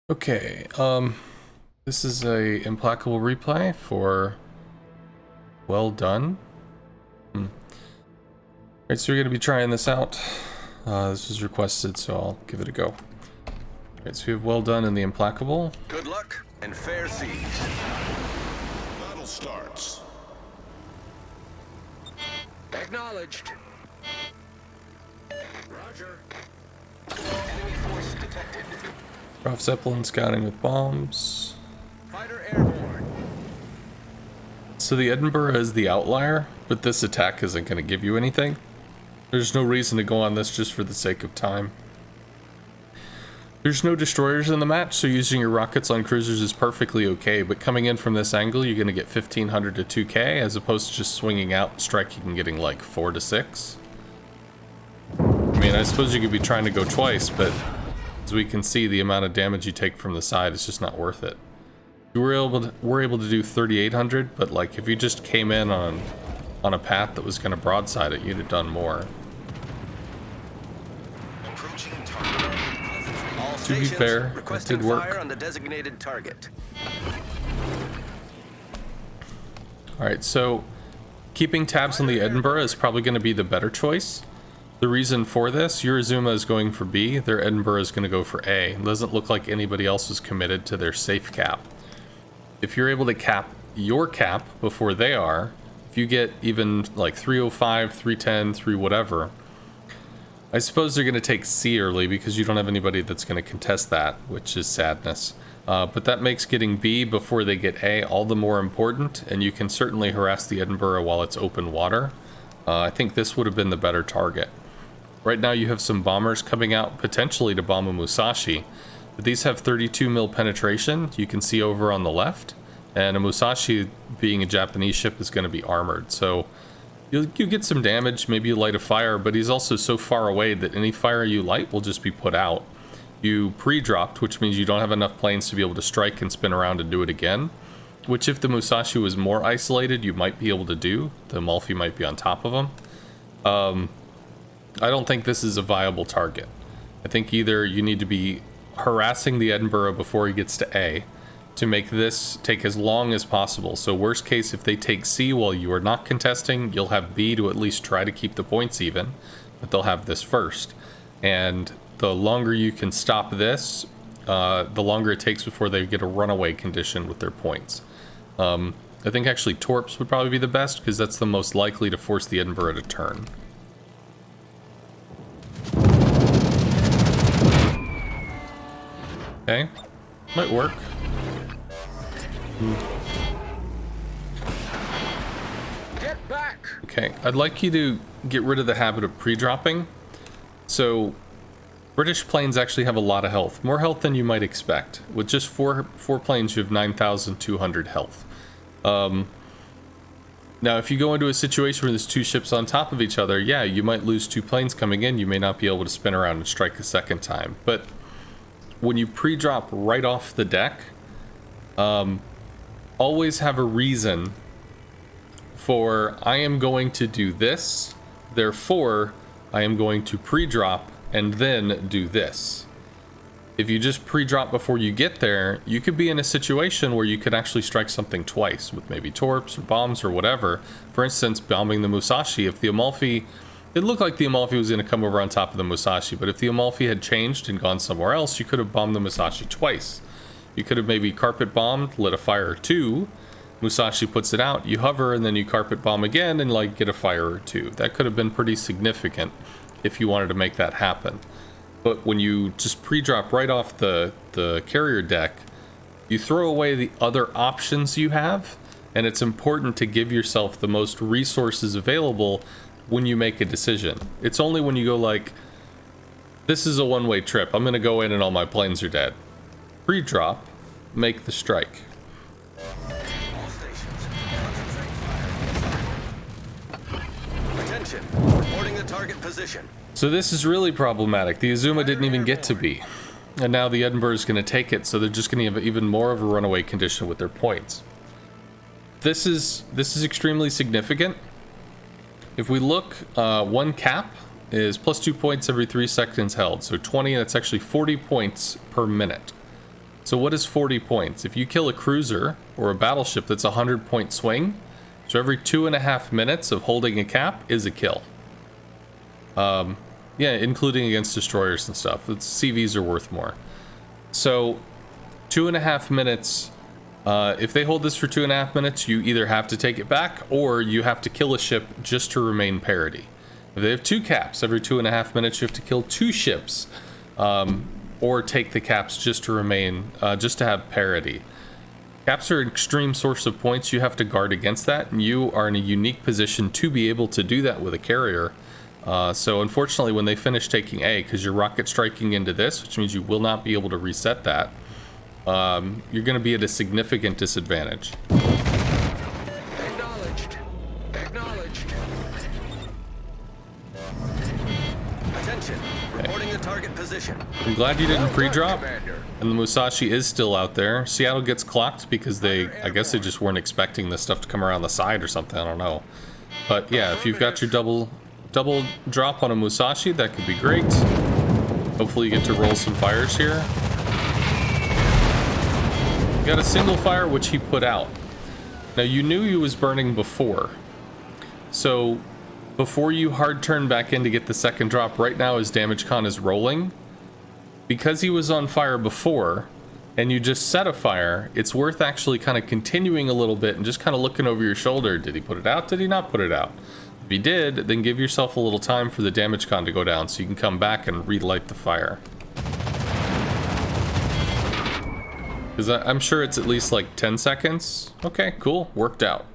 Okay, this is a Implacable replay for Well Done. Alright, so we're going to be trying this out. This was requested, so I'll give it a go. Alright, so we have Well Done and the Implacable. Good luck and fair seas. Battle starts. Acknowledged. Roger. Enemy force detected. Prof Zeppelin scouting with bombs. Fighter airborne. So the Edinburgh is the outlier, but this attack isn't going to give you anything. There's no reason to go on this just for the sake of time. There's no destroyers in the match, so using your rockets on cruisers is perfectly okay, but coming in from this angle, you're going to get 1500 to 2k, as opposed to just swinging out, striking, and getting like 4 to 6. I mean, I suppose you could be trying to go twice, but as we can see, the amount of damage you take from the side is just not worth it. You were able to do 3800, but like if you just came in on a path that was going to broadside it, you'd have done more. To be fair, it did work. Fire on the designated target. Alright, so keeping tabs on the Edinburgh is probably going to be the better choice. The reason for this, your Azuma is going for B, their Edinburgh is going to go for A. It doesn't look like anybody else is committed to their safe cap. If you're able to cap your cap before they are, if you get even like 305, 310, 3 whatever, I suppose they're going to take C early because you don't have anybody that's going to contest that, which is sadness. But that makes getting B before they get A all the more important, and you can certainly harass the Edinburgh while it's open water. I think this would have been the better target. Right now you have some bombers coming out potentially to bomb a Musashi, but these have 32 mil penetration, you can see over on the left, and a Musashi, being a Japanese ship, is going to be armored, so you get some damage, maybe you light a fire, but he's also so far away that any fire you light will just be put out. You pre-dropped, which means you don't have enough planes to be able to strike and spin around and do it again, which if the Musashi was more isolated, you might be able to do. The Amalfi might be on top of him. I don't think this is a viable target. I think either you need to be harassing the Edinburgh before he gets to A to make this take as long as possible. So worst case, if they take C while you are not contesting, you'll have B to at least try to keep the points even, but they'll have this first. And the longer you can stop this, the longer it takes before they get a runaway condition with their points. I think actually Torps would probably be the best because that's the most likely to force the Edinburgh to turn. Okay, might work. Get back. Okay, I'd like you to get rid of the habit of pre-dropping. So, British planes actually have a lot of health, more health than you might expect. With just four planes, you have 9,200 health. Now, if you go into a situation where there's two ships on top of each other, yeah, you might lose 2 planes coming in. You may not be able to spin around and strike a second time. But when you pre-drop right off the deck, always have a reason for, I am going to do this, therefore I am going to pre-drop and then do this. If you just pre-drop before you get there, you could be in a situation where you could actually strike something twice with maybe torps or bombs or whatever. For instance, bombing the Musashi. If the Amalfi, it looked like the Amalfi was going to come over on top of the Musashi, but if the Amalfi had changed and gone somewhere else, you could have bombed the Musashi twice. You could have maybe carpet bombed, lit a fire or 2, Musashi puts it out, you hover, and then you carpet bomb again and like get a fire or 2. That could have been pretty significant if you wanted to make that happen. But when you just pre-drop right off the carrier deck, you throw away the other options you have, and it's important to give yourself the most resources available when you make a decision. It's only when you go like, this is a one-way trip, I'm gonna go in and all my planes are dead. Pre-drop, make the strike. Attention. Reporting the target position. So this is really problematic. The Azuma didn't even get to B. And now the Edinburgh is going to take it, so they're just going to have even more of a runaway condition with their points. This is extremely significant. If we look, one cap is plus 2 points every 3 seconds held. So 20, that's actually 40 points per minute. So what is 40 points? If you kill a cruiser or a battleship, that's a 100-point swing. So every 2.5 minutes of holding a cap is a kill. Yeah, including against destroyers and stuff. CVs are worth more. So 2.5 minutes. If they hold this for 2.5 minutes, you either have to take it back or you have to kill a ship just to remain parity. If they have 2 caps every 2.5 minutes, you have to kill 2 ships, or take the caps just to remain, just to have parity. Caps are an extreme source of points. You have to guard against that, and you are in a unique position to be able to do that with a carrier. So unfortunately, when they finish taking A, because you're rocket striking into this, which means you will not be able to reset that, you're going to be at a significant disadvantage. Acknowledged. Acknowledged. Attention. Reporting the target position. I'm glad you didn't Well done, pre-drop, Commander. and the Musashi is still out there. Seattle gets clocked because I guess they just weren't expecting this stuff to come around the side or something, I don't know. But yeah, if you've got your double drop on a Musashi, that could be great. Hopefully you get to roll some fires here. You got a single fire, which he put out. Now, you knew he was burning before. So, before you hard turn back in to get the second drop, right now his damage con is rolling. Because he was on fire before, and you just set a fire, it's worth actually kind of continuing a little bit and just kind of looking over your shoulder. Did he put it out? Did he not put it out? If he did, then give yourself a little time for the damage con to go down so you can come back and relight the fire. Because I'm sure it's at least like 10 seconds. Okay, cool. Worked out.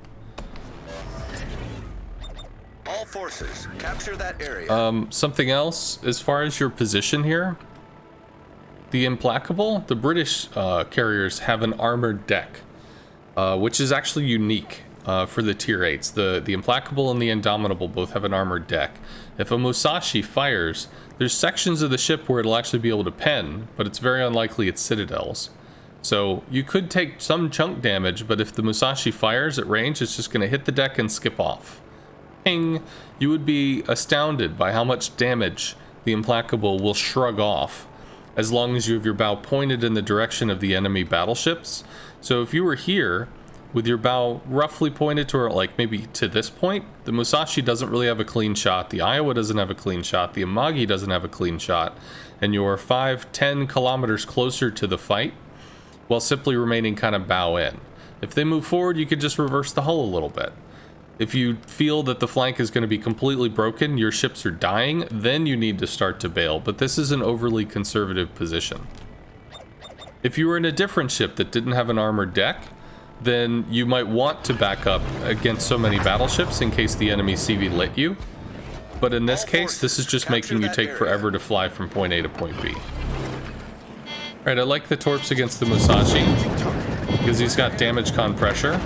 All forces, capture that area. Something else, as far as your position here, the Implacable, the British carriers have an armored deck, which is actually unique for the tier 8s. The Implacable and the Indomitable both have an armored deck. If a Musashi fires, there's sections of the ship where it'll actually be able to pen, but it's very unlikely it's citadels. So you could take some chunk damage, but if the Musashi fires at range, it's just going to hit the deck and skip off. Ping! You would be astounded by how much damage the Implacable will shrug off, as long as you have your bow pointed in the direction of the enemy battleships. So if you were here, with your bow roughly pointed to, like, maybe to this point, the Musashi doesn't really have a clean shot, the Iowa doesn't have a clean shot, the Amagi doesn't have a clean shot, and you're 5-10 kilometers closer to the fight, while simply remaining kind of bow in. If they move forward, you could just reverse the hull a little bit. If you feel that the flank is going to be completely broken, your ships are dying, then you need to start to bail, but this is an overly conservative position. If you were in a different ship that didn't have an armored deck, then you might want to back up against so many battleships in case the enemy CV lit you. But in this case, this is just making you take forever to fly from point A to point B. Alright, I like the torps against the Musashi, because he's got damage con pressure.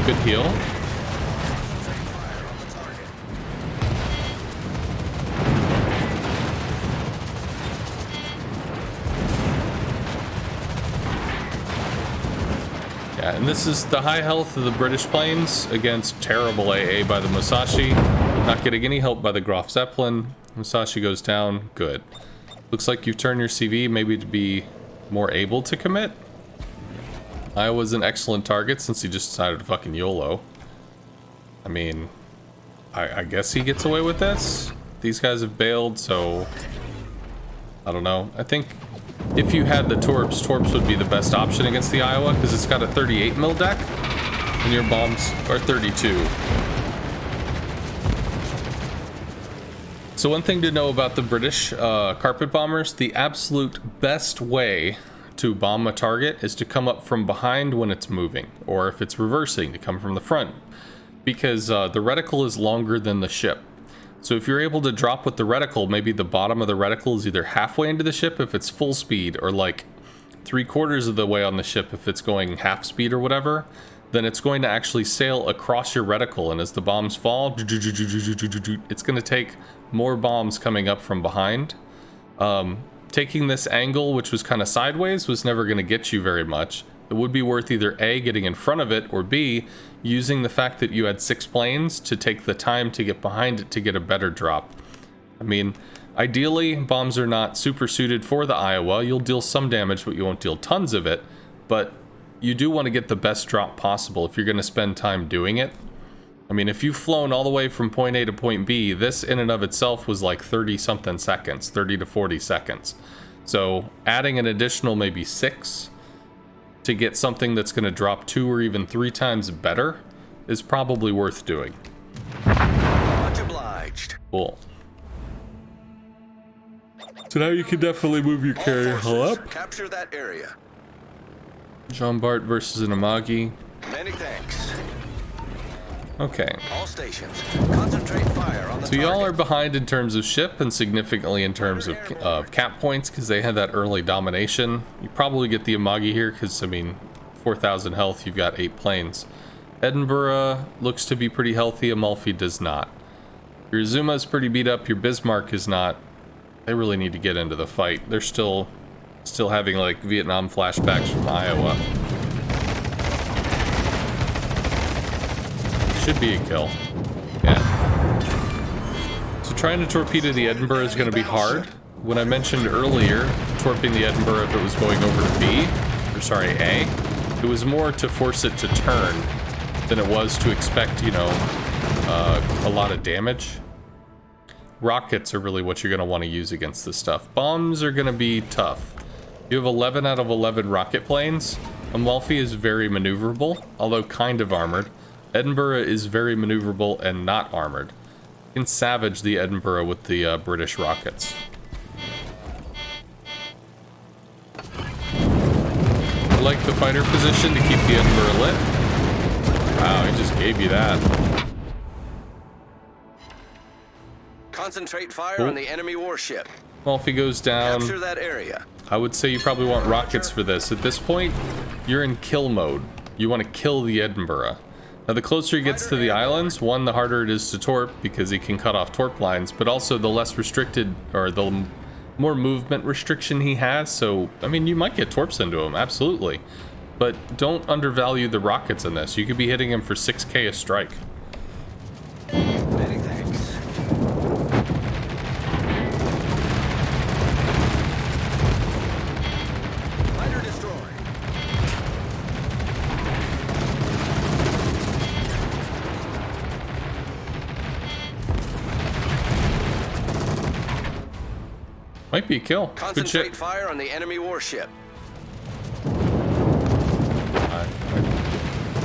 Good heal. Yeah, and this is the high health of the British planes against terrible AA by the Musashi. Not getting any help by the Graf Zeppelin. Musashi goes down. Good. Looks like you've turned your CV maybe to be more able to commit. Iowa's an excellent target since he just decided to fucking YOLO. I mean, I guess he gets away with this. These guys have bailed, so I don't know. I think if you had the Torps would be the best option against the Iowa because it's got a 38 mil deck and your bombs are 32. So one thing to know about the British carpet bombers, the absolute best way to bomb a target is to come up from behind when it's moving, or if it's reversing, to come from the front, because the reticle is longer than the ship. So if you're able to drop with the reticle, maybe the bottom of the reticle is either halfway into the ship if it's full speed, or like 3/4 of the way on the ship if it's going half speed or whatever, then it's going to actually sail across your reticle, and as the bombs fall, it's going to take more bombs coming up from behind. Taking this angle, which was kind of sideways, was never going to get you very much. It would be worth either A, getting in front of it, or B, using the fact that you had 6 planes to take the time to get behind it to get a better drop. I mean, Ideally, bombs are not super suited for the Iowa. You'll deal some damage, but you won't deal tons of it. But you do want to get the best drop possible if you're going to spend time doing it. I mean, if you've flown all the way from point A to point B, this in and of itself was like 30-something seconds, 30 to 40 seconds. So adding an additional maybe 6 to get something that's going to drop 2 or even 3 times better is probably worth doing. Much obliged. Cool. So now you can definitely move your carrier hull up. Capture that area. Jean Bart versus an Amagi. Many thanks. Okay. All stations, concentrate fire on the So y'all target. are behind in terms of ship and significantly in terms of cap points because they had that early domination. You probably get the Amagi here because, I mean, 4,000 health, you've got 8 planes. Edinburgh looks to be pretty healthy. Amalfi does not. Your Zuma is pretty beat up. Your Bismarck is not. They really need to get into the fight. They're still having like Vietnam flashbacks from Iowa. Should be a kill. Yeah. So trying to torpedo the Edinburgh is going to be hard. When I mentioned earlier, torping the Edinburgh if it was going over to B, or sorry, A, it was more to force it to turn than it was to expect, you know, a lot of damage. Rockets are really what you're going to want to use against this stuff. Bombs are going to be tough. You have 11 out of 11 rocket planes. Amalfi is very maneuverable, although kind of armored. Edinburgh is very maneuverable and not armored. You can savage the Edinburgh with the British rockets. I like the fighter position to keep the Edinburgh lit. Wow, he just gave you that. Concentrate fire on the enemy warship. Well, if he goes down, Capture that area. I would say you probably want rockets for this. At this point, you're in kill mode. You want to kill the Edinburgh. Now, the closer he gets to the islands, one, the harder it is to torp because he can cut off torp lines, but also the less restricted, or the more movement restriction he has. So, I mean, you might get torps into him, absolutely. But don't undervalue the rockets in this. You could be hitting him for 6k a strike. Many thanks. Fighter destroyed. Might be a kill. Good Concentrate shit. fire on the enemy warship.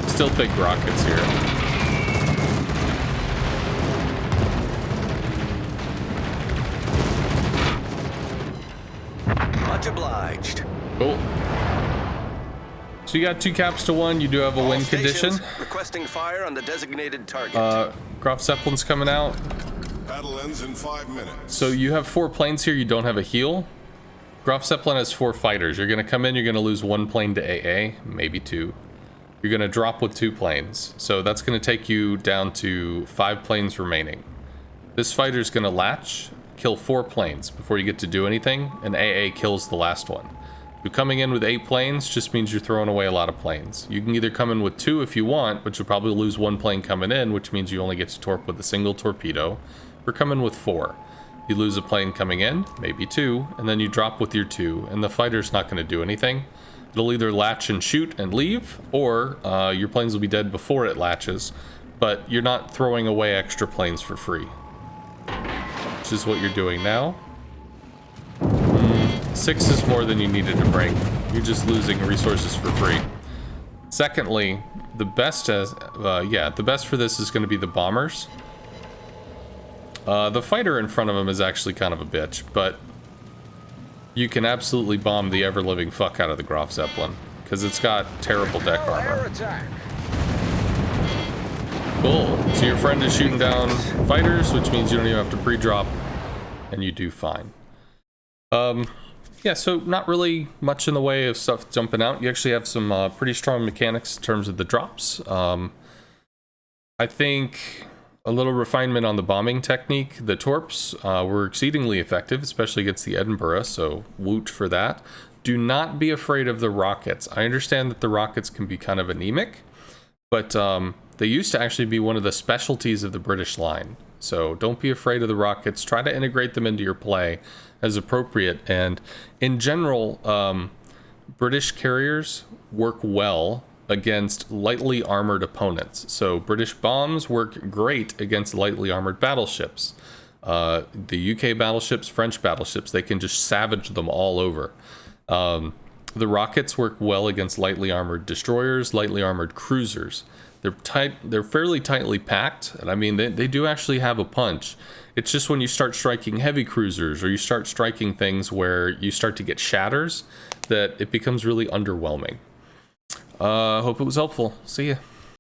I still think rockets here. Much obliged. Cool. So you got 2 caps to 1. You do have a All win stations condition. requesting fire on the designated target. Graf Zeppelin's coming out. Battle ends in 5 minutes. So you have 4 planes here. You don't have a heal. Graf Zeppelin has 4 fighters. You're going to come in. You're going to lose 1 plane to AA, maybe 2. You're going to drop with 2 planes. So that's going to take you down to 5 planes remaining. This fighter's going to latch, kill 4 planes before you get to do anything, and AA kills the last one. You're coming in with 8 planes just means you're throwing away a lot of planes. You can either come in with 2 if you want, but you'll probably lose 1 plane coming in, which means you only get to torp with a single torpedo, or come in with 4. You lose a plane coming in, maybe 2, and then you drop with your 2, and the fighter's not going to do anything. It'll either latch and shoot and leave, or your planes will be dead before it latches, but you're not throwing away extra planes for free. Which is what you're doing now. 6 is more than you needed to bring. You're just losing resources for free. Secondly, the best the best for this is going to be the bombers. The fighter in front of him is actually kind of a bitch, but you can absolutely bomb the ever-living fuck out of the Graf Zeppelin because it's got terrible deck armor. Cool. So your friend is shooting down fighters, which means you don't even have to pre-drop, and you do fine. Yeah, so not really much in the way of stuff jumping out. You actually have some pretty strong mechanics in terms of the drops. I think a little refinement on the bombing technique. The torps were exceedingly effective, especially against the Edinburgh, so woot for that. Do not be afraid of the rockets. I understand that the rockets can be kind of anemic, but they used to actually be one of the specialties of the British line. So don't be afraid of the rockets. Try to integrate them into your play as appropriate. And in general, British carriers work well against lightly armored opponents. So British bombs work great against lightly armored battleships. The UK battleships, French battleships, they can just savage them all over. The rockets work well against lightly armored destroyers, lightly armored cruisers. They're fairly tightly packed, and I mean, they do actually have a punch. It's just when you start striking heavy cruisers, or you start striking things where you start to get shatters, that it becomes really underwhelming. Hope it was helpful. See ya.